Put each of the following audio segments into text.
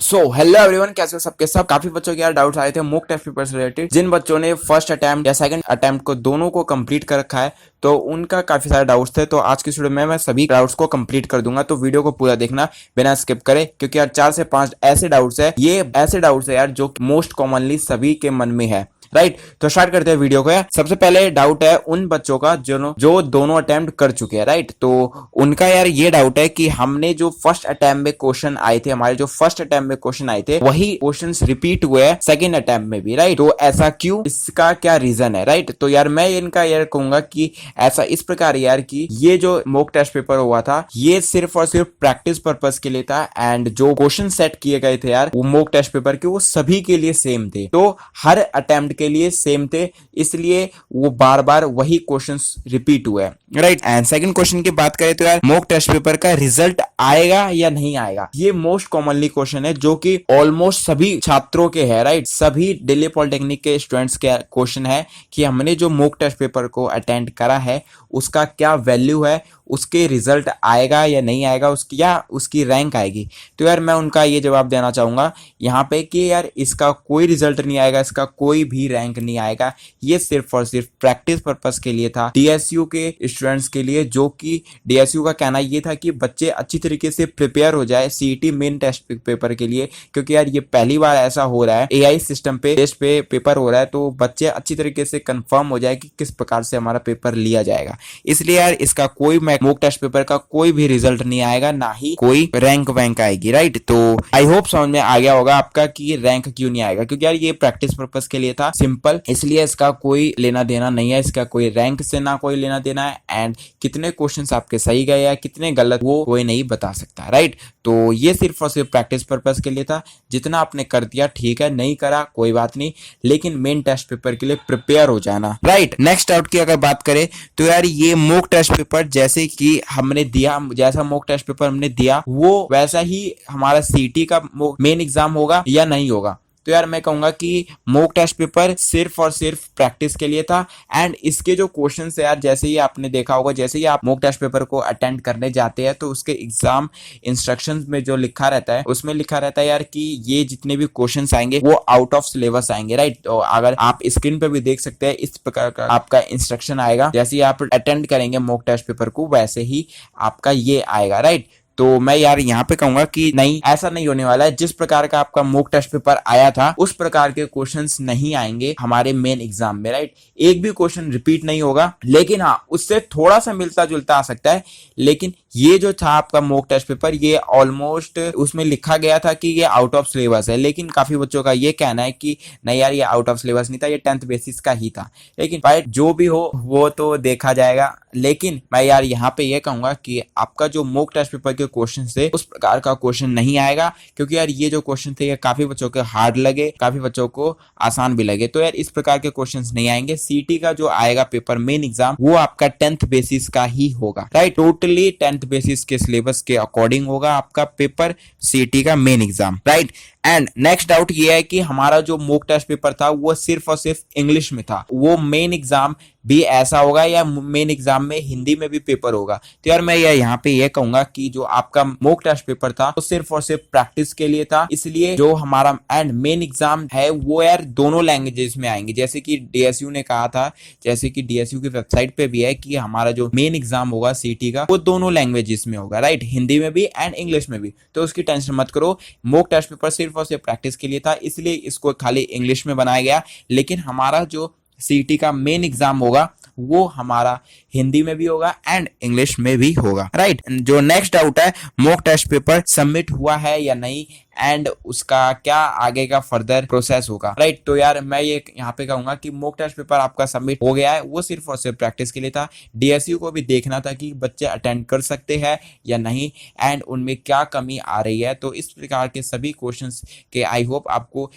So hello everyone, कैसे हो सबके सब। काफी बच्चों के यार डाउट्स आए थे मॉक टेस्ट पेपर से रिलेटेड। जिन बच्चों ने फर्स्ट अटेम्प्ट या सेकंड अटेम्प्ट को दोनों को कंप्लीट कर रखा है तो उनका काफी सारे डाउट्स थे। तो आज की वीडियो में मैं सभी डाउट्स को कंप्लीट कर दूंगा, तो वीडियो को पूरा देखना बिना स्किप करे, क्योंकि यार 4 से 5 ऐसे डाउट्स है, ये ऐसे डाउट्स है यार जो मोस्ट कॉमनली सभी के मन में है। राइट, तो स्टार्ट करते हैं वीडियो को यार। सबसे पहले डाउट है उन बच्चों का जो दोनों अटेम्प्ट कर चुके हैं। राइट, तो उनका यार ये डाउट है कि हमने जो फर्स्ट अटेम्प्ट में क्वेश्चन आए थे, हमारे जो फर्स्ट अटेम्प्ट में क्वेश्चन आए थे वही क्वेश्चंस रिपीट हुए हैं सेकंड अटेम्प्ट में भी। राइट, तो ऐसा क्यों, इसका क्या रीजन है। राइट, तो यार मैं इनका यार कहूंगा कि ऐसा इस प्रकार यार कि ये जो मॉक टेस्ट पेपर हुआ था ये सिर्फ और सिर्फ प्रैक्टिस पर्पस के लिए था, एंड जो क्वेश्चन सेट किए गए थे यार वो मॉक टेस्ट पेपर के वो सभी के लिए सेम थे, तो हर अटेम्प्ट के लिए सेम थे, इसलिए वो बार बार वही क्वेश्चंस रिपीट हुए। राइट, एंड सेकंड क्वेश्चन की बात करें तो यार मॉक टेस्ट पेपर का रिजल्ट आएगा या नहीं आएगा, ये मोस्ट कॉमनली क्वेश्चन है जो कि ऑलमोस्ट सभी छात्रों के है। राइट, सभी दिल्ली पॉलिटेक्निक के स्टूडेंट्स के क्वेश्चन है कि हमने जो मॉक टेस्ट पेपर को अटेंड करा है उसका क्या वैल्यू है, उसके रिजल्ट आएगा या नहीं आएगा, उसकी या उसकी रैंक आएगी। तो यार मैं उनका ये जवाब देना चाहूंगा यहाँ पे कि यार इसका कोई रिजल्ट नहीं आएगा, इसका कोई भी रैंक नहीं आएगा। ये सिर्फ और सिर्फ प्रैक्टिस पर्पस के लिए था डीएसयू के स्टूडेंट्स के लिए, जो कि डीएसयू का कहना ये था कि बच्चे अच्छी तरीके से प्रिपेयर हो जाए सीईटी मेन टेस्ट पेपर के लिए, क्योंकि यार ये पहली बार ऐसा हो रहा है एआई सिस्टम पे टेस्ट पे पेपर हो रहा है, तो बच्चे अच्छी तरीके से कंफर्म हो जाए कि किस प्रकार से हमारा पेपर लिया जाएगा। इसलिए यार इसका कोई मॉक टेस्ट पेपर का कोई भी रिजल्ट नहीं आएगा, ना ही कोई रैंक वैंक आएगी। राइट, तो आई होप समझ में आ गया होगा आपका कि रैंक क्यों नहीं आएगा, क्योंकि यार ये प्रैक्टिस पर्पस के लिए था सिंपल, इसलिए इसका कोई लेना देना नहीं है, इसका कोई रैंक से ना कोई लेना देना है, एंड कितने क्वेश्चंस आपके सही गए या कितने गलत वो कोई नहीं बता सकता। राइट, तो ये सिर्फ और सिर्फ प्रैक्टिस पर्पस के लिए था, जितना आपने कर दिया ठीक है, नहीं करा कोई बात नहीं, लेकिन मेन टेस्ट पेपर के लिए प्रिपेयर हो जाना। राइट, नेक्स्ट डाउट की अगर बात करें तो यार ये मॉक टेस्ट पेपर जैसे कि हमने दिया, जैसा मॉक टेस्ट पेपर हमने दिया वो वैसा ही हमारा सीटी का मेन एग्जाम होगा या नहीं होगा। तो यार मैं कहूंगा कि मॉक टेस्ट पेपर सिर्फ और सिर्फ प्रैक्टिस के लिए था, एंड इसके जो क्वेश्चंस है यार जैसे ही आपने देखा होगा, जैसे ही आप मॉक टेस्ट पेपर को अटेंड करने जाते हैं तो उसके एग्जाम इंस्ट्रक्शंस में जो लिखा रहता है उसमें लिखा रहता है यार कि ये जितने भी क्वेश्चंस आएंगे वो आउट ऑफ सिलेबस आएंगे। राइट, तो अगर आप स्क्रीन पे भी देख सकते हैं इस प्रकार का आपका इंस्ट्रक्शन आएगा, जैसे ही आप अटेंड करेंगे मॉक टेस्ट पेपर को वैसे ही आपका ये आएगा। राइट, तो मैं यार यहाँ पे कहूंगा कि नहीं, ऐसा नहीं होने वाला है। जिस प्रकार का आपका मॉक टेस्ट पेपर आया था उस प्रकार के क्वेश्चंस नहीं आएंगे हमारे मेन एग्जाम में। राइट, एक भी क्वेश्चन रिपीट नहीं होगा, लेकिन हाँ उससे थोड़ा सा मिलता जुलता आ सकता है, लेकिन ये जो था आपका मॉक टेस्ट पेपर ये ऑलमोस्ट उसमें लिखा गया था कि ये आउट ऑफ सिलेबस है, लेकिन काफी बच्चों का ये कहना है कि नहीं यार ये आउट ऑफ सिलेबस नहीं था, ये 10th बेसिस का ही था। लेकिन भाई जो भी हो वो तो देखा जाएगा, लेकिन मैं यार यहाँ पे ये कहूंगा कि आपका जो मॉक टेस्ट पेपर के क्वेश्चन थे उस प्रकार का क्वेश्चन नहीं आएगा, क्योंकि यार ये जो क्वेश्चन थे ये काफी बच्चों के हार्ड लगे, काफी बच्चों को आसान भी लगे, तो यार इस प्रकार के क्वेश्चंस नहीं आएंगे। सीटी का जो आएगा पेपर मेन एग्जाम वो आपका 10th बेसिस का ही होगा। राइट, टोटली 10th बेसिस के सिलेबस के अकॉर्डिंग होगा आपका पेपर सीटी का main exam. Right, and next doubt ये है कि हमारा जो मॉक टेस्ट पेपर था वो सिर्फ और सिर्फ इंग्लिश में था, वो मेन एग्जाम भी ऐसा होगा या मेन एग्जाम में हिंदी में भी पेपर होगा। तो यार मैं यहाँ पे ये कहूंगा कि जो आपका मॉक टेस्ट पेपर था वो सिर्फ और सिर्फ प्रैक्टिस के लिए था, इसलिए जो हमारा एंड मेन एग्जाम है वो यार दोनों लैंग्वेजेस में आएंगे, जैसे कि डीएसयू ने कहा था, जैसे कि डीएसयू की वेबसाइट पे भी है कि हमारा जो मेन एग्जाम होगा सीटी का वो दोनों लैंग्वेजेस में होगा। राइट, हिंदी में भी एंड इंग्लिश में भी, तो उसकी टेंशन मत करो। मॉक टेस्ट पेपर सिर्फ और सिर्फ प्रैक्टिस के लिए था, इसलिए इसको खाली इंग्लिश में बनाया गया, लेकिन हमारा जो सीटी का मेन एग्जाम होगा वो हमारा हिंदी में भी होगा एंड इंग्लिश में भी होगा। राइट, जो नेक्स्ट डाउट है मॉक टेस्ट पेपर सबमिट हुआ है या नहीं एंड उसका क्या आगे का फर्दर प्रोसेस होगा। राइट, तो यार मैं ये यहाँ पे कहूंगा कि मॉक टेस्ट पेपर आपका सबमिट हो गया है, वो सिर्फ और सिर्फ प्रैक्टिस के लिए था। डीएसयू को भी देखना था कि बच्चे अटेंड कर सकते हैं या नहीं एंड उनमें क्या कमी आ रही है, तो इस प्रकार के सभी क्वेश्चंस के आई होप आपको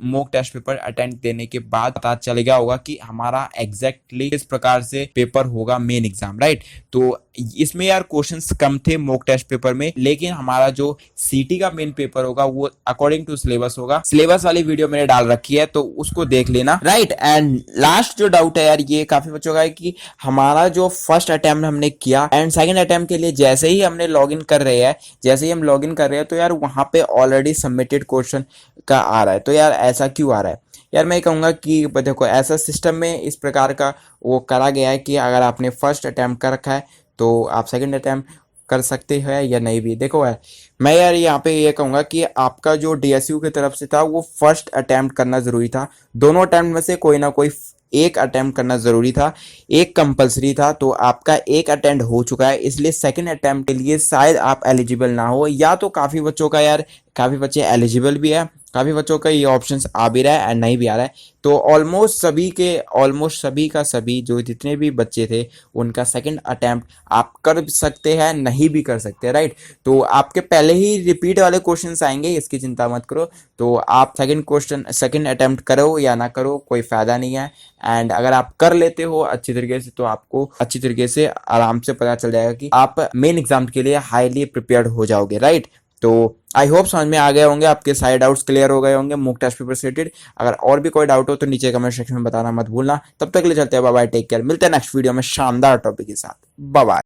मॉक टेस्ट पेपर अटेंड देने के बाद पता चल गया होगा कि हमारा एग्जैक्टली किस प्रकार से पेपर होगा मेन एग्जाम। राइट, तो इसमें यार क्वेश्चंस कम थे मॉक टेस्ट पेपर में, लेकिन हमारा जो सीटी का मेन पेपर होगा होगा वो अकॉर्डिंग टू सिलेबस होगा। सिलेबस वाली वीडियो मैंने डाल रखी है तो उसको देख लेना, राइट। एंड लास्ट जो डाउट है यार, ये काफी बच्चों का है कि हमारा जो फर्स्ट अटेम्प्ट हमने किया एंड सेकंड अटेम्प्ट के लिए जैसे ही हमने लॉगिन कर रहे हैं, जैसे ही हम लॉगिन कर रहे हैं तो यार वहां पे ऑलरेडी सबमिटेड क्वेश्चन का आ रहा है। तो यार ऐसा क्यों आ रहा है? यार मैं कहूँगा कि देखो ऐसा सिस्टम में इस प्रकार का वो करा गया है कि अगर आपने फर्स्ट अटैम्प्ट कर रखा है तो आप सेकंड अटैम्प्ट कर सकते हैं या नहीं भी। देखो है, मैं यार यहाँ पे ये कहूँगा कि आपका जो डीएसयू की तरफ से था वो फर्स्ट अटैम्प्ट करना ज़रूरी था। दोनों अटैम्प्ट में से कोई ना कोई एक अटैम्प्ट करना ज़रूरी था, एक कंपलसरी था। तो आपका एक अटेम्प्ट हो चुका है, इसलिए सेकंड अटैम्प्ट के लिए शायद आप एलिजिबल ना हो। या तो काफ़ी बच्चों का यार, काफ़ी बच्चे एलिजिबल भी है, काफ़ी बच्चों का ये ऑप्शंस आ भी रहा है एंड नहीं भी आ रहा है। तो ऑलमोस्ट सभी का सभी जो जितने भी बच्चे थे उनका सेकंड अटैम्प्ट आप कर सकते हैं, नहीं भी कर सकते, राइट। तो आपके पहले ही रिपीट वाले क्वेश्चंस आएंगे, इसकी चिंता मत करो। तो आप सेकंड अटैम्प्ट करो या ना करो कोई फ़ायदा नहीं है। एंड अगर आप कर लेते हो अच्छी तरीके से तो आपको अच्छी तरीके से आराम से पता चल जाएगा कि आप मेन एग्जाम के लिए हाईली प्रिपेयर्ड हो जाओगे, राइट। तो आई होप समझ में आ गए होंगे, आपके सारे डाउट्स क्लियर हो गए होंगे मॉक टेस्ट पेपर से रिलेटेड। अगर और भी कोई डाउट हो तो नीचे कमेंट सेक्शन में बताना मत भूलना। तब तक के लिए चलते हैं, बाय बाय, टेक केयर। मिलते हैं नेक्स्ट वीडियो में शानदार टॉपिक के साथ। Bye bye.